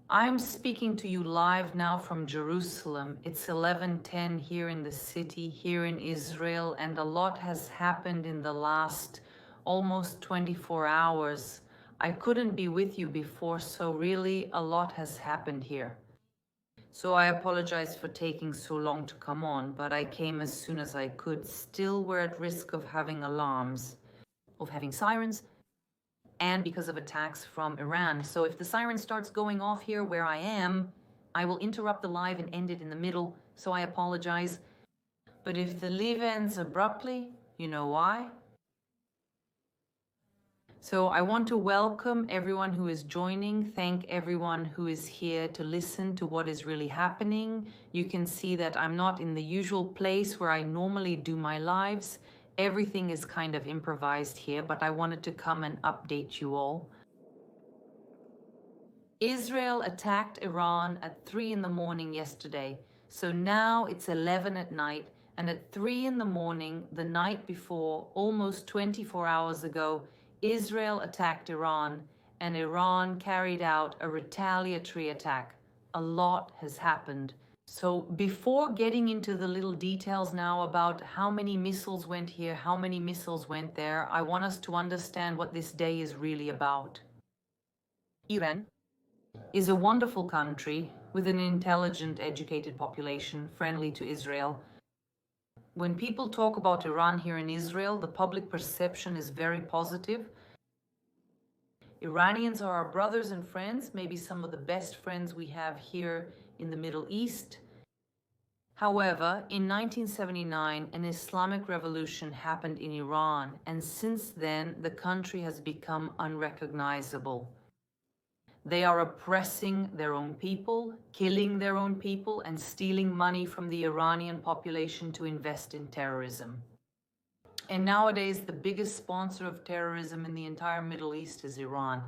I'm speaking to you live now from Jerusalem. It's 11:10 here in the city, here in Israel, and a lot has happened in the last almost 24 hours. I couldn't be with you before, so really a lot has happened here. So I apologize for taking so long to come on, but I came as soon as I could. Still, we're at risk of having alarms, of having sirens, and because of attacks from Iran. So if the siren starts going off here where I am, I will interrupt the live and end it in the middle, so I apologize. But if the live ends abruptly, you know why? So I want to welcome everyone who is joining, thank everyone who is here to listen to what is really happening. You can see that I'm not in the usual place where I normally do my lives. Everything is kind of improvised here, but I wanted to come and update you all. Israel attacked Iran at 3 in the morning yesterday. So now it's 11 at night, and at 3 in the morning, the night before, almost 24 hours ago, Israel attacked Iran, and Iran carried out a retaliatory attack. A lot has happened. So before getting into the little details now about how many missiles went here, how many missiles went there, I want us to understand what this day is really about. Iran is a wonderful country with an intelligent, educated population, friendly to Israel. When people talk about Iran here in Israel, the public perception is very positive. Iranians are our brothers and friends, maybe some of the best friends we have here in the Middle East. However, in 1979, an Islamic revolution happened in Iran, and since then, the country has become unrecognizable. They are oppressing their own people, killing their own people, and stealing money from the Iranian population to invest in terrorism. And nowadays, the biggest sponsor of terrorism in the entire Middle East is Iran.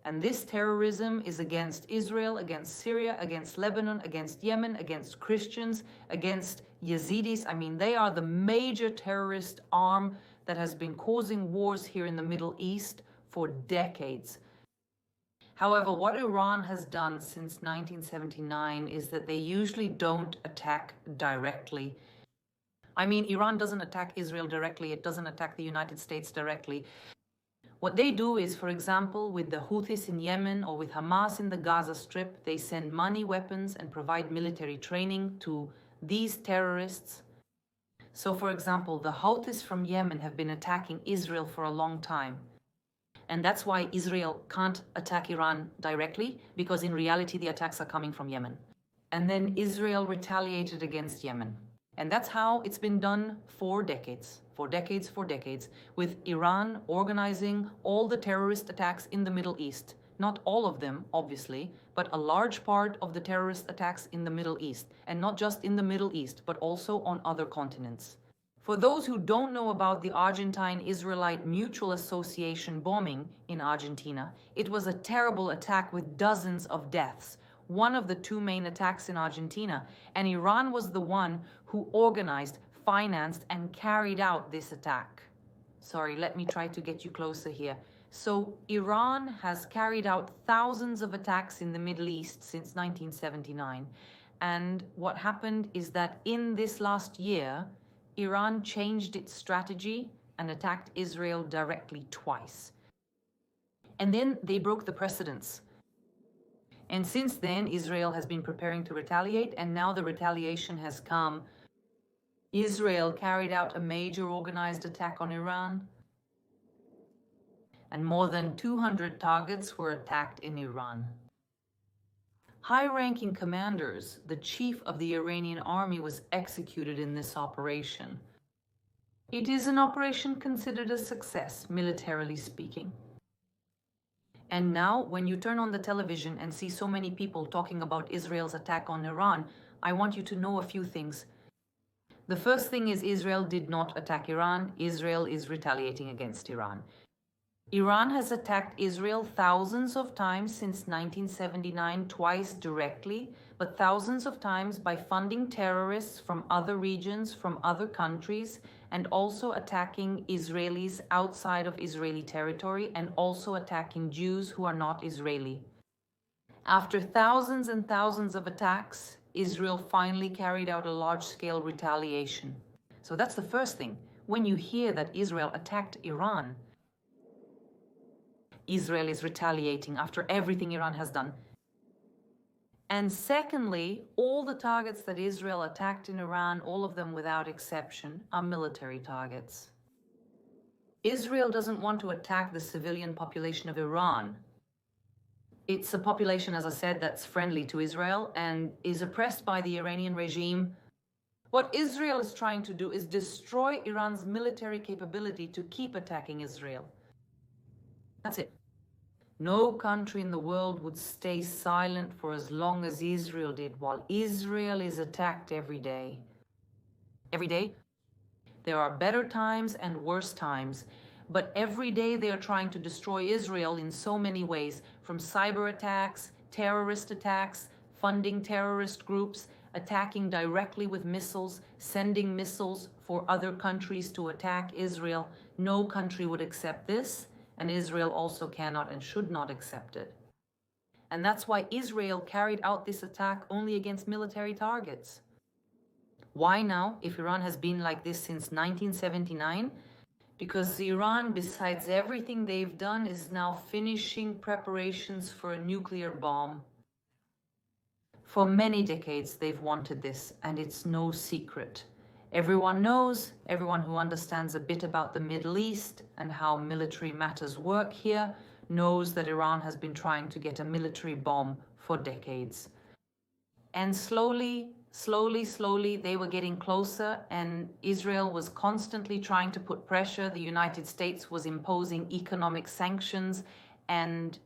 And this terrorism is against Israel, against Syria, against Lebanon, against Yemen, against Christians, against Yazidis. I mean, they are the major terrorist arm that has been causing wars here in the Middle East for decades. However, what Iran has done since 1979 is that they usually don't attack directly. I mean, Iran doesn't attack Israel directly, it doesn't attack the United States directly. What they do is, for example, with the Houthis in Yemen or with Hamas in the Gaza Strip, they send money, weapons, and provide military training to these terrorists. So, for example, the Houthis from Yemen have been attacking Israel for a long time. And that's why Israel can't attack Iran directly, because in reality, the attacks are coming from Yemen. And then Israel retaliated against Yemen. And that's how it's been done for decades, with Iran organizing all the terrorist attacks in the Middle East. Not all of them, obviously, but a large part of the terrorist attacks in the Middle East. And not just in the Middle East, but also on other continents. For those who don't know about the Argentine-Israelite Mutual Association bombing in Argentina, it was a terrible attack with dozens of deaths, one of the two main attacks in Argentina, and Iran was the one who organized, financed, and carried out this attack. Sorry, let me try to get you closer here. So Iran has carried out thousands of attacks in the Middle East since 1979, and what happened is that in this last year, Iran changed its strategy and attacked Israel directly twice. And then they broke the precedents. And since then, Israel has been preparing to retaliate, and now the retaliation has come. Israel carried out a major organized attack on Iran, and more than 200 targets were attacked in Iran. High-ranking commanders, the chief of the Iranian army, was executed in this operation. It is an operation considered a success, militarily speaking. And now, when you turn on the television and see so many people talking about Israel's attack on Iran, I want you to know a few things. The first thing is Israel did not attack Iran. Israel is retaliating against Iran. Iran has attacked Israel thousands of times since 1979, twice directly, but thousands of times by funding terrorists from other regions, from other countries, and also attacking Israelis outside of Israeli territory, and also attacking Jews who are not Israeli. After thousands and thousands of attacks, Israel finally carried out a large-scale retaliation. So that's the first thing. When you hear that Israel attacked Iran, Israel is retaliating after everything Iran has done. And secondly, all the targets that Israel attacked in Iran, all of them without exception, are military targets. Israel doesn't want to attack the civilian population of Iran. It's a population, as I said, that's friendly to Israel and is oppressed by the Iranian regime. What Israel is trying to do is destroy Iran's military capability to keep attacking Israel. That's it. No country in the world would stay silent for as long as Israel did, while Israel is attacked every day. Every day? There are better times and worse times, but every day they are trying to destroy Israel in so many ways, from cyber attacks, terrorist attacks, funding terrorist groups, attacking directly with missiles, sending missiles for other countries to attack Israel. No country would accept this, and Israel also cannot and should not accept it. And that's why Israel carried out this attack only against military targets. Why now, if Iran has been like this since 1979? Because Iran, besides everything they've done, is now finishing preparations for a nuclear bomb. For many decades they've wanted this, and it's no secret. Everyone knows, everyone who understands a bit about the Middle East and how military matters work here knows that Iran has been trying to get a military bomb for decades. And slowly, they were getting closer, and Israel was constantly trying to put pressure. The United States was imposing economic sanctions, and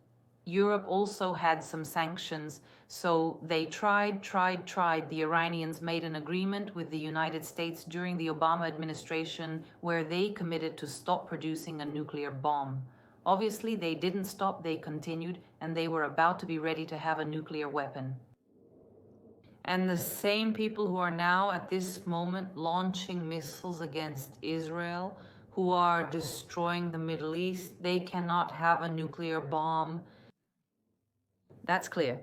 Europe also had some sanctions. So they tried. The Iranians made an agreement with the United States during the Obama administration where they committed to stop producing a nuclear bomb. Obviously, they didn't stop, they continued, and they were about to be ready to have a nuclear weapon. And the same people who are now at this moment launching missiles against Israel, who are destroying the Middle East, they cannot have a nuclear bomb. That's clear.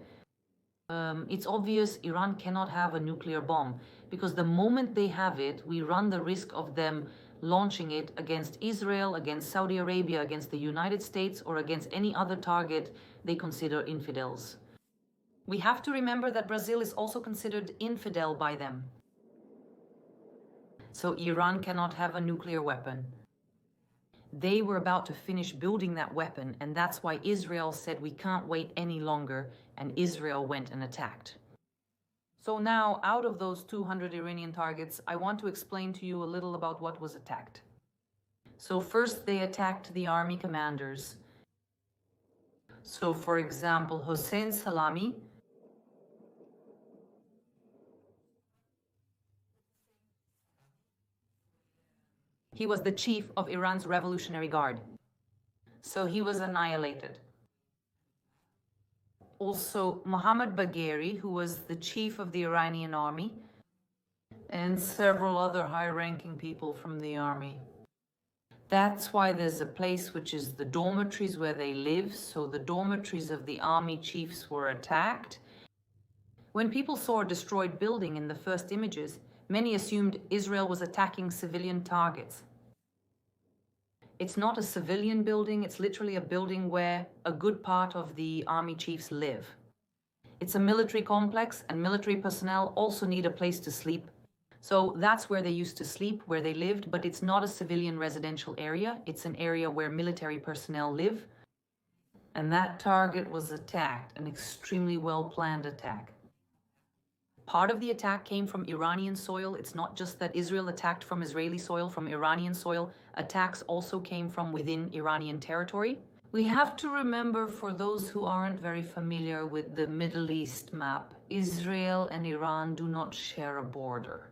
It's obvious Iran cannot have a nuclear bomb, because the moment they have it, we run the risk of them launching it against Israel, against Saudi Arabia, against the United States, or against any other target they consider infidels. We have to remember that Brazil is also considered infidel by them. So Iran cannot have a nuclear weapon. They were about to finish building that weapon, and that's why Israel said we can't wait any longer, and Israel went and attacked. So now, out of those 200 Iranian targets, I want to explain to you a little about what was attacked. So first, they attacked the army commanders. So for example, Hossein Salami, he was the chief of Iran's Revolutionary Guard. So he was annihilated. Also, Mohammad Bagheri, who was the chief of the Iranian army, and several other high-ranking people from the army. That's why there's a place which is the dormitories where they live. So the dormitories of the army chiefs were attacked. When people saw a destroyed building in the first images, many assumed Israel was attacking civilian targets. It's not a civilian building, it's literally a building where a good part of the army chiefs live. It's a military complex, and military personnel also need a place to sleep. So that's where they used to sleep, where they lived, but it's not a civilian residential area. It's an area where military personnel live. And that target was attacked, an extremely well-planned attack. Part of the attack came from Iranian soil. It's not just that Israel attacked from Israeli soil, from Iranian soil. Attacks also came from within Iranian territory. We have to remember, for those who aren't very familiar with the Middle East map, Israel and Iran do not share a border.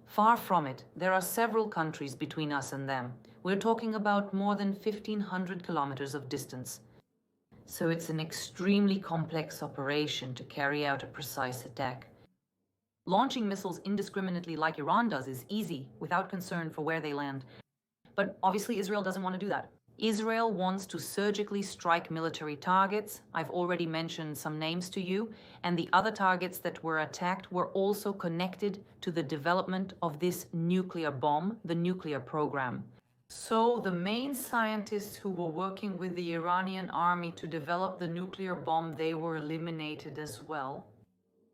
Far from it, there are several countries between us and them. We're talking about more than 1,500 kilometers of distance. So it's an extremely complex operation to carry out a precise attack. Launching missiles indiscriminately like Iran does is easy, without concern for where they land. But obviously Israel doesn't want to do that. Israel wants to surgically strike military targets. I've already mentioned some names to you, and the other targets that were attacked were also connected to the development of this nuclear bomb, the nuclear program. So the main scientists who were working with the Iranian army to develop the nuclear bomb, they were eliminated as well.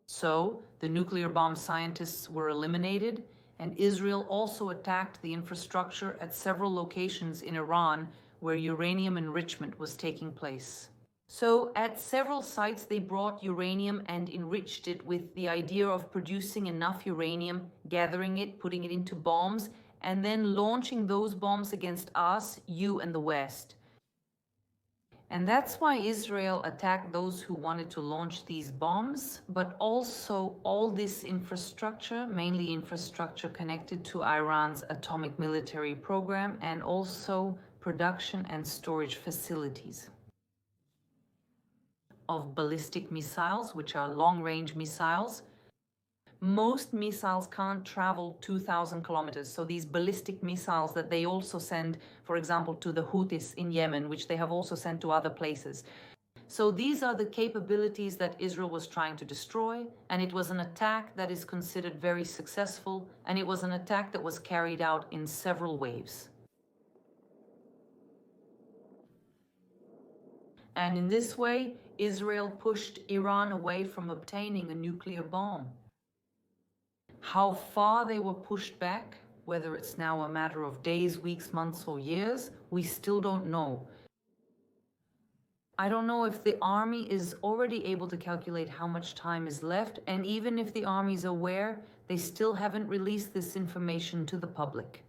So the nuclear bomb scientists were eliminated, and Israel also attacked the infrastructure at several locations in Iran where uranium enrichment was taking place. So at several sites they brought uranium and enriched it with the idea of producing enough uranium, gathering it, putting it into bombs, and then launching those bombs against us, you and the West. And that's why Israel attacked those who wanted to launch these bombs, but also all this infrastructure, mainly infrastructure connected to Iran's atomic military program, and also production and storage facilities of ballistic missiles, which are long-range missiles. Most missiles can't travel 2,000 kilometers. So these ballistic missiles that they also send, for example, to the Houthis in Yemen, which they have also sent to other places. So these are the capabilities that Israel was trying to destroy, and it was an attack that is considered very successful, and it was an attack that was carried out in several waves. And in this way, Israel pushed Iran away from obtaining a nuclear bomb. How far they were pushed back, whether it's now a matter of days, weeks, months, or years, we still don't know. I don't know if the army is already able to calculate how much time is left, and even if the army is aware, they still haven't released this information to the public.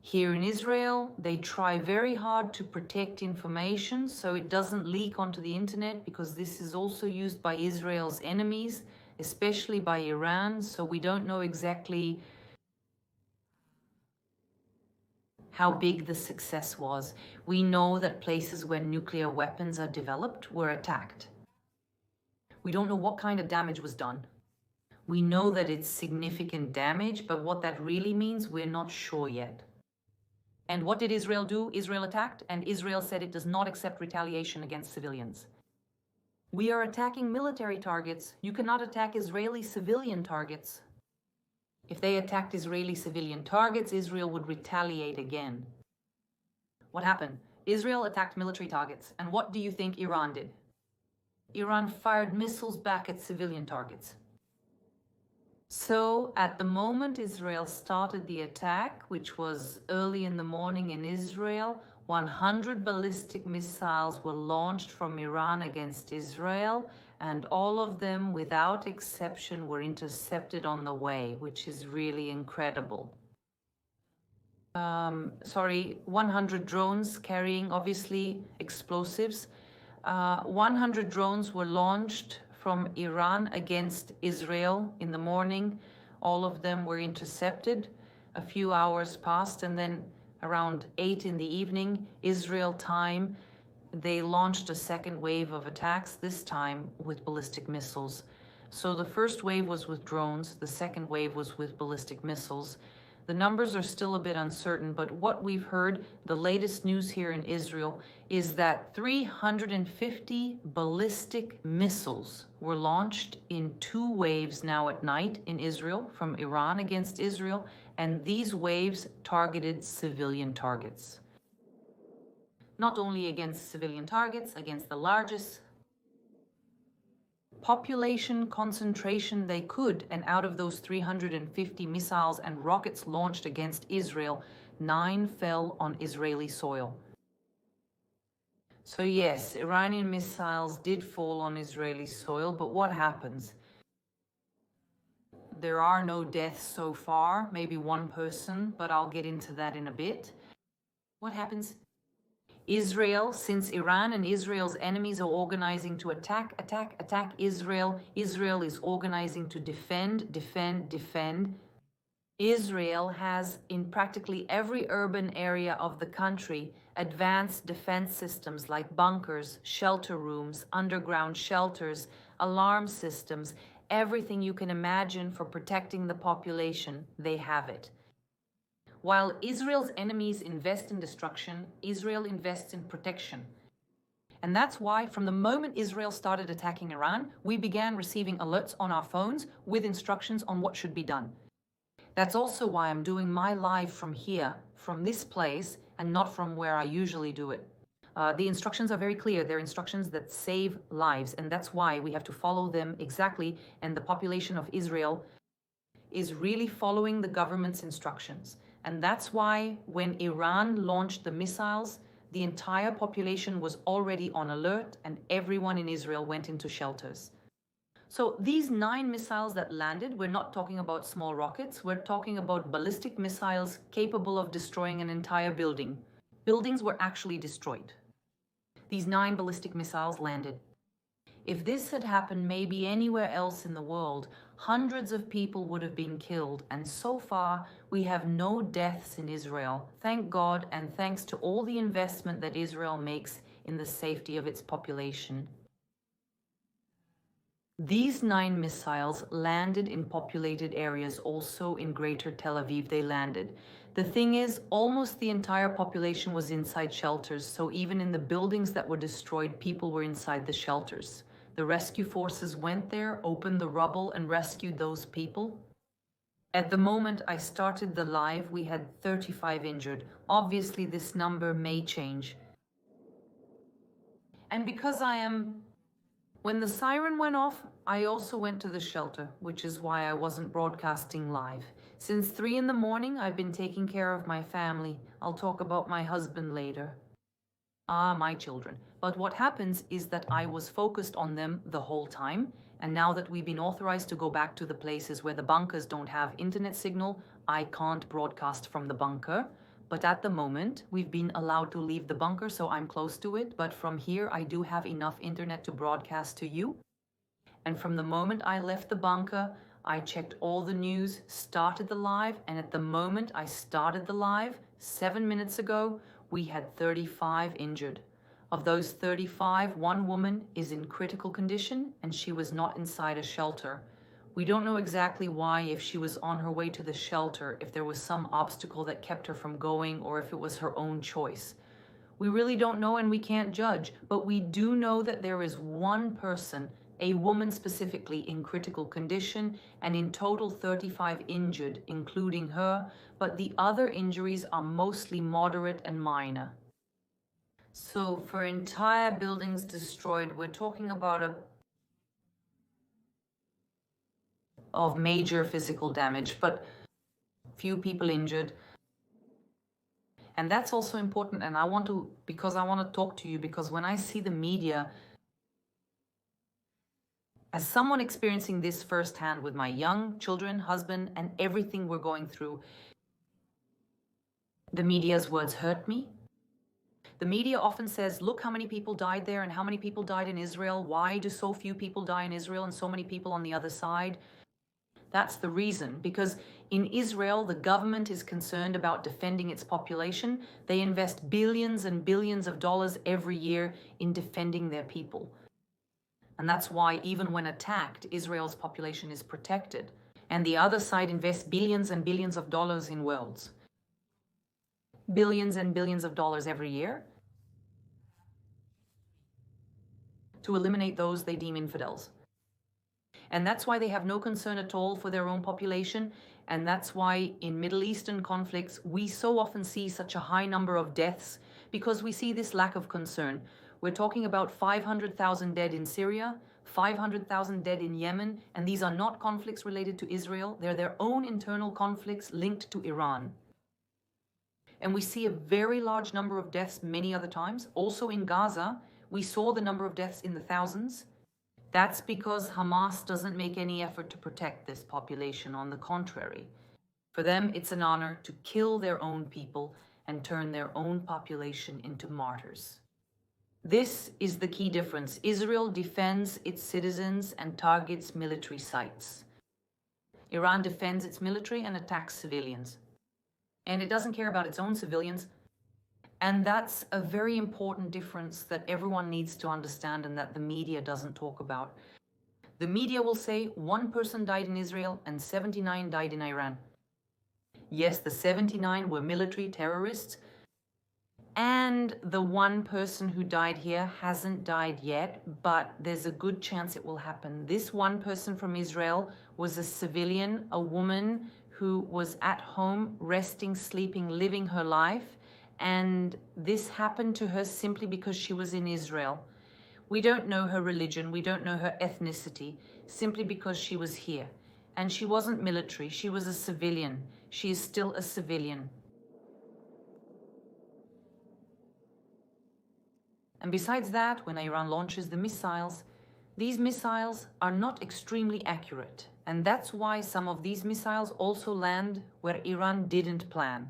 Here in Israel, they try very hard to protect information so it doesn't leak onto the internet, because this is also used by Israel's enemies, especially by Iran, so we don't know exactly how big the success was. We know that places where nuclear weapons are developed were attacked. We don't know what kind of damage was done. We know that it's significant damage, but what that really means, we're not sure yet. And what did Israel do? Israel attacked, and Israel said it does not accept retaliation against civilians. We are attacking military targets. You cannot attack Israeli civilian targets. If they attacked Israeli civilian targets, Israel would retaliate again. What happened? Israel attacked military targets. And what do you think Iran did? Iran fired missiles back at civilian targets. So at the moment Israel started the attack, which was early in the morning in Israel, 100 ballistic missiles were launched from Iran against Israel, and all of them, without exception, were intercepted on the way, which is really incredible. 100 drones carrying, obviously, explosives. 100 drones were launched from Iran against Israel in the morning. All of them were intercepted. A few hours passed, and then around 8 in the evening, Israel time, they launched a second wave of attacks, this time with ballistic missiles. So the first wave was with drones, the second wave was with ballistic missiles. The numbers are still a bit uncertain, but what we've heard, the latest news here in Israel, is that 350 ballistic missiles were launched in 2 waves now at night in Israel, from Iran against Israel, and these waves targeted civilian targets. Not only against civilian targets, against the largest population concentration they could, and out of those 350 missiles and rockets launched against Israel, 9 fell on Israeli soil. So yes, Iranian missiles did fall on Israeli soil, but what happens? There are no deaths so far, maybe 1 person, but I'll get into that in a bit. What happens? Israel, since Iran and Israel's enemies are organizing to attack Israel, Israel is organizing to defend. Israel has, in practically every urban area of the country, advanced defense systems like bunkers, shelter rooms, underground shelters, alarm systems, everything you can imagine for protecting the population, they have it. While Israel's enemies invest in destruction, Israel invests in protection. And that's why, from the moment Israel started attacking Iran, we began receiving alerts on our phones with instructions on what should be done. That's also why I'm doing my live from here, from this place, and not from where I usually do it. The instructions are very clear. They're instructions that save lives, and that's why we have to follow them exactly. And the population of Israel is really following the government's instructions. And that's why when Iran launched the missiles, the entire population was already on alert and everyone in Israel went into shelters. So these 9 missiles that landed, we're not talking about small rockets, we're talking about ballistic missiles capable of destroying an entire building. Buildings were actually destroyed. These 9 ballistic missiles landed. If this had happened maybe anywhere else in the world, hundreds of people would have been killed, and so far we have no deaths in Israel. Thank God, and thanks to all the investment that Israel makes in the safety of its population. These 9 missiles landed in populated areas, also in Greater Tel Aviv they landed. The thing is, almost the entire population was inside shelters, so even in the buildings that were destroyed, people were inside the shelters. The rescue forces went there, opened the rubble, and rescued those people. At the moment I started the live, we had 35 injured. Obviously, this number may change. And because when the siren went off, I also went to the shelter, which is why I wasn't broadcasting live. Since 3 in the morning, I've been taking care of my family. I'll talk about my husband later. My children. But what happens is that I was focused on them the whole time, and now that we've been authorized to go back to the places where the bunkers don't have internet signal, I can't broadcast from the bunker. But at the moment, we've been allowed to leave the bunker, so I'm close to it. But from here, I do have enough internet to broadcast to you. And from the moment I left the bunker, I checked all the news, started the live, and at the moment I started the live, 7 minutes ago, we had 35 injured. Of those 35, 1 woman is in critical condition and she was not inside a shelter. We don't know exactly why, if she was on her way to the shelter, if there was some obstacle that kept her from going, or if it was her own choice. We really don't know and we can't judge, but we do know that there is 1 person, a woman specifically, in critical condition, and in total 35 injured, including her, but the other injuries are mostly moderate and minor. So for entire buildings destroyed, we're talking about of major physical damage, but few people injured. And that's also important, and I want to talk to you, because when I see the media, as someone experiencing this firsthand with my young children, husband, and everything we're going through, the media's words hurt me. The media often says, look how many people died there and how many people died in Israel. Why do so few people die in Israel and so many people on the other side? That's the reason, because in Israel, the government is concerned about defending its population. They invest billions and billions of dollars every year in defending their people. And that's why even when attacked, Israel's population is protected. And the other side invests billions and billions of dollars in worlds. Billions and billions of dollars every year to eliminate those they deem infidels. And that's why they have no concern at all for their own population. And that's why in Middle Eastern conflicts, we so often see such a high number of deaths, because we see this lack of concern. We're talking about 500,000 dead in Syria, 500,000 dead in Yemen, and these are not conflicts related to Israel. They're their own internal conflicts linked to Iran. And we see a very large number of deaths many other times. Also in Gaza, we saw the number of deaths in the thousands. That's because Hamas doesn't make any effort to protect this population. On the contrary, for them, it's an honor to kill their own people and turn their own population into martyrs. This is the key difference. Israel defends its citizens and targets military sites. Iran defends its military and attacks civilians. And it doesn't care about its own civilians. And that's a very important difference that everyone needs to understand and that the media doesn't talk about. The media will say 1 person died in Israel and 79 died in Iran. Yes, the 79 were military terrorists, and the one person who died here hasn't died yet, but there's a good chance it will happen. This one person from Israel was a civilian, a woman who was at home, resting, sleeping, living her life, and this happened to her simply because she was in Israel. We don't know her religion, we don't know her ethnicity, simply because she was here. And she wasn't military, she was a civilian. She is still a civilian. And besides that, when Iran launches the missiles, these missiles are not extremely accurate. And that's why some of these missiles also land where Iran didn't plan.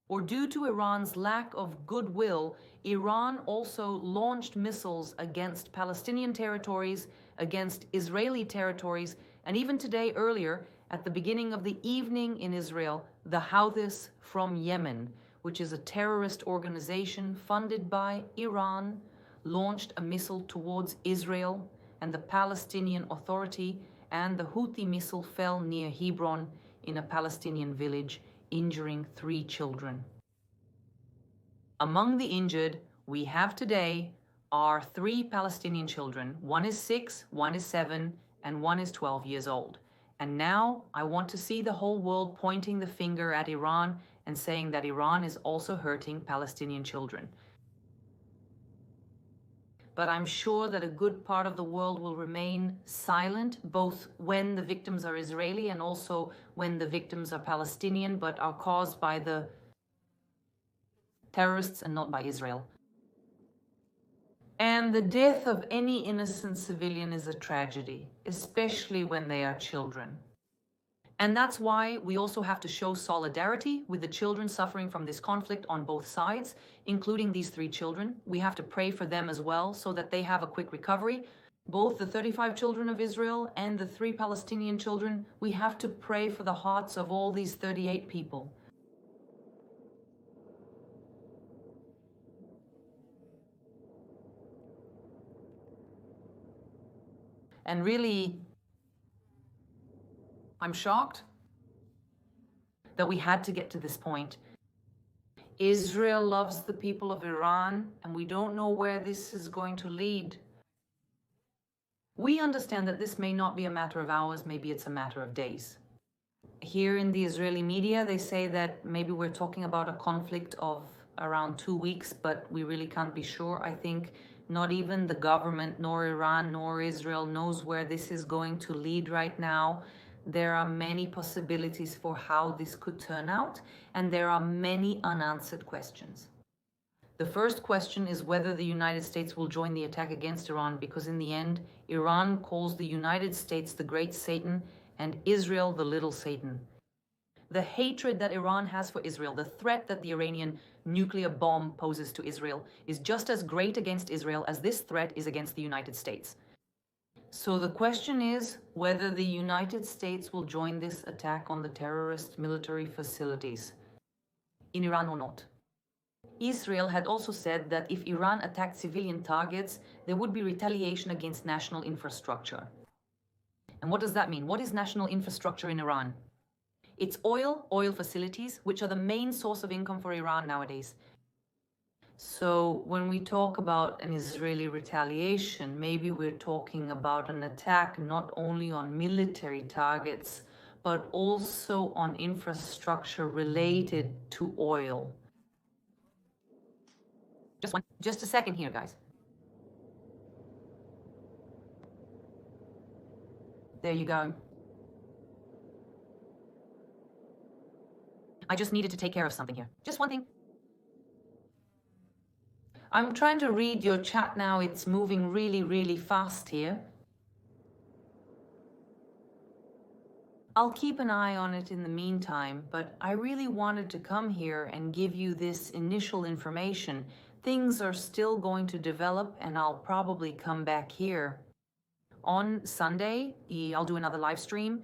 Or due to Iran's lack of goodwill, Iran also launched missiles against Palestinian territories, against Israeli territories, and even today earlier, at the beginning of the evening in Israel, the Houthis from Yemen, which is a terrorist organization funded by Iran, launched a missile towards Israel and the Palestinian Authority, and the Houthi missile fell near Hebron in a Palestinian village, injuring 3 children. Among the injured we have today are 3 Palestinian children. One is 6, one is 7, and one is 12 years old. And now I want to see the whole world pointing the finger at Iran and saying that Iran is also hurting Palestinian children. But I'm sure that a good part of the world will remain silent, both when the victims are Israeli and also when the victims are Palestinian, but are caused by the terrorists and not by Israel. And the death of any innocent civilian is a tragedy, especially when they are children. And that's why we also have to show solidarity with the children suffering from this conflict on both sides, including these 3 children. We have to pray for them as well so that they have a quick recovery. Both the 35 children of Israel and the 3 Palestinian children, we have to pray for the hearts of all these 38 people. And really, I'm shocked that we had to get to this point. Israel loves the people of Iran, and we don't know where this is going to lead. We understand that this may not be a matter of hours, maybe it's a matter of days. Here in the Israeli media, they say that maybe we're talking about a conflict of around 2 weeks, but we really can't be sure. I think not even the government, nor Iran, nor Israel knows where this is going to lead right now. There are many possibilities for how this could turn out, and there are many unanswered questions. The first question is whether the United States will join the attack against Iran, because in the end, Iran calls the United States the great Satan and Israel the little Satan. The hatred that Iran has for Israel, the threat that the Iranian nuclear bomb poses to Israel, is just as great against Israel as this threat is against the United States. So the question is whether the United States will join this attack on the terrorist military facilities in Iran or not. Israel had also said that if Iran attacked civilian targets, there would be retaliation against national infrastructure. And what does that mean? What is national infrastructure in Iran? It's oil facilities, which are the main source of income for Iran nowadays. So when we talk about an Israeli retaliation, maybe we're talking about an attack not only on military targets, but also on infrastructure related to oil. Just a second here, guys. There you go. I just needed to take care of something here. Just one thing. I'm trying to read your chat now. It's moving really, really fast here. I'll keep an eye on it in the meantime, but I really wanted to come here and give you this initial information. Things are still going to develop, and I'll probably come back here on Sunday. I'll do another live stream.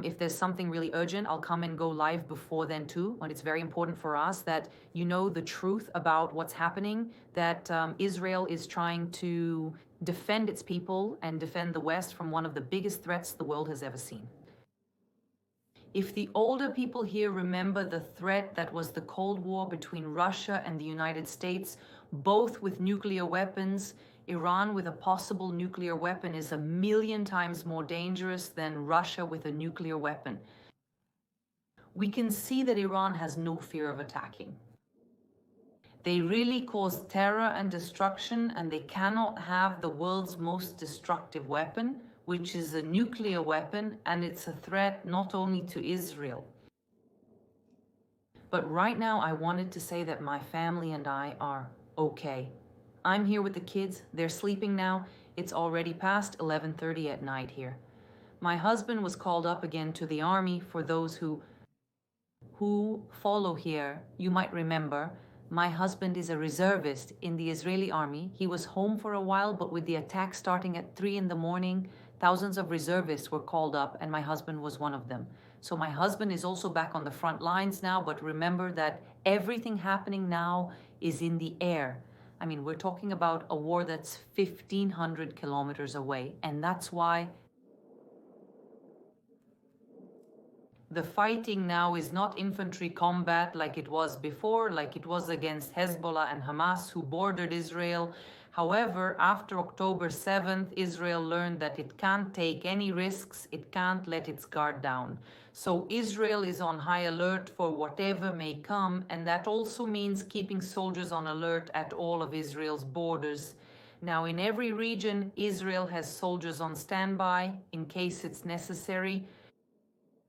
If there's something really urgent, I'll come and go live before then too. But it's very important for us that you know the truth about what's happening, that Israel is trying to defend its people and defend the West from one of the biggest threats the world has ever seen. If the older people here remember the threat that was the Cold War between Russia and the United States, both with nuclear weapons, Iran with a possible nuclear weapon is 1,000,000 times more dangerous than Russia with a nuclear weapon. We can see that Iran has no fear of attacking. They really cause terror and destruction, and they cannot have the world's most destructive weapon, which is a nuclear weapon, and it's a threat not only to Israel. But right now, I wanted to say that my family and I are okay. I'm here with the kids. They're sleeping now. It's already past 11:30 at night here. My husband was called up again to the army. For those who follow here, you might remember, my husband is a reservist in the Israeli army. He was home for a while, but with the attack starting at 3 in the morning, thousands of reservists were called up, and my husband was one of them. So my husband is also back on the front lines now, but remember that everything happening now is in the air. I mean, we're talking about a war that's 1,500 kilometers away, and that's why the fighting now is not infantry combat like it was before, like it was against Hezbollah and Hamas, who bordered Israel. However, after October 7th, Israel learned that it can't take any risks, it can't let its guard down. So Israel is on high alert for whatever may come, and that also means keeping soldiers on alert at all of Israel's borders. Now, in every region, Israel has soldiers on standby in case it's necessary.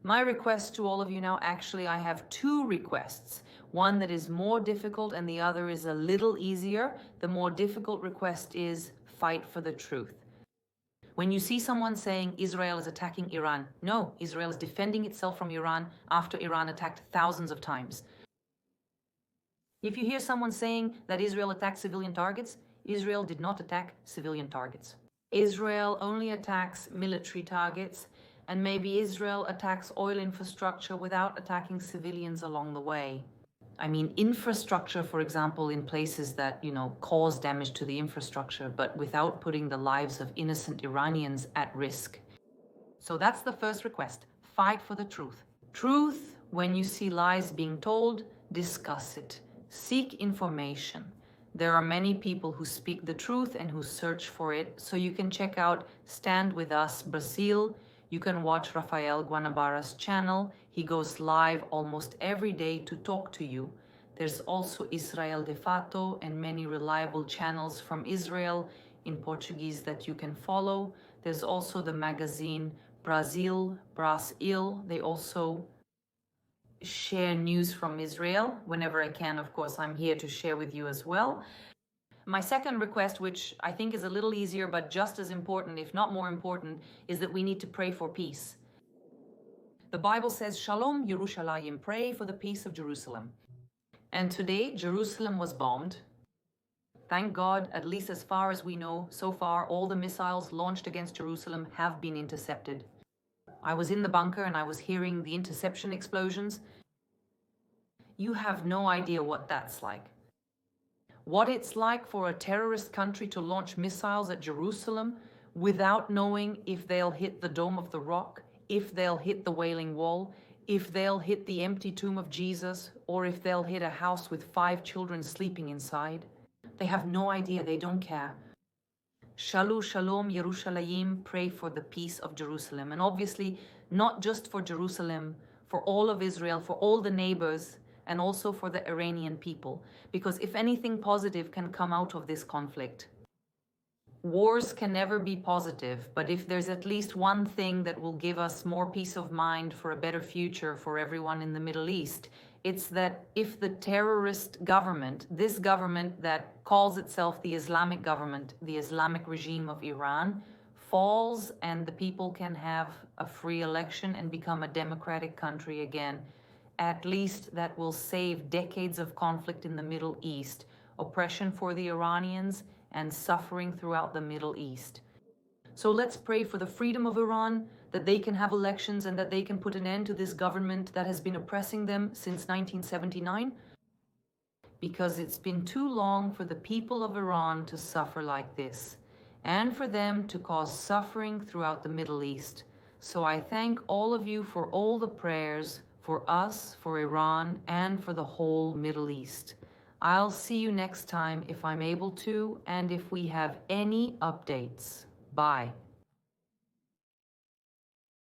My request to all of you now, actually, I have two requests. One that is more difficult and the other is a little easier. The more difficult request is fight for the truth. When you see someone saying Israel is attacking Iran, no, Israel is defending itself from Iran after Iran attacked thousands of times. If you hear someone saying that Israel attacked civilian targets, Israel did not attack civilian targets. Israel only attacks military targets, and maybe Israel attacks oil infrastructure without attacking civilians along the way. I mean, infrastructure, for example, in places that, cause damage to the infrastructure, but without putting the lives of innocent Iranians at risk. So that's the first request. Fight for the truth. Truth, when you see lies being told, discuss it. Seek information. There are many people who speak the truth and who search for it, so you can check out Stand With Us Brazil. You can watch Rafael Guanabara's channel. He goes live almost every day to talk to you. There's also Israel de Fato and many reliable channels from Israel in Portuguese that you can follow. There's also the magazine Brasil. They also share news from Israel. Whenever I can, of course, I'm here to share with you as well. My second request, which I think is a little easier but just as important, if not more important, is that we need to pray for peace. The Bible says, Shalom Yerushalayim, pray for the peace of Jerusalem. And today, Jerusalem was bombed. Thank God, at least as far as we know, so far, all the missiles launched against Jerusalem have been intercepted. I was in the bunker and I was hearing the interception explosions. You have no idea what that's like. What it's like for a terrorist country to launch missiles at Jerusalem without knowing if they'll hit the Dome of the Rock, if they'll hit the Wailing Wall, if they'll hit the empty tomb of Jesus, or if they'll hit a house with 5 children sleeping inside. They have no idea, they don't care. Shalom Yerushalayim, pray for the peace of Jerusalem. And obviously, not just for Jerusalem, for all of Israel, for all the neighbors, and also for the Iranian people. Because if anything positive can come out of this conflict, wars can never be positive, but if there's at least one thing that will give us more peace of mind for a better future for everyone in the Middle East, it's that if the terrorist government, this government that calls itself the Islamic government, the Islamic regime of Iran, falls and the people can have a free election and become a democratic country again, at least that will save decades of conflict in the Middle East, oppression for the Iranians, and suffering throughout the Middle East. So let's pray for the freedom of Iran, that they can have elections and that they can put an end to this government that has been oppressing them since 1979, because it's been too long for the people of Iran to suffer like this, and for them to cause suffering throughout the Middle East. So I thank all of you for all the prayers for us, for Iran, and for the whole Middle East. I'll see you next time if I'm able to, and if we have any updates. Bye.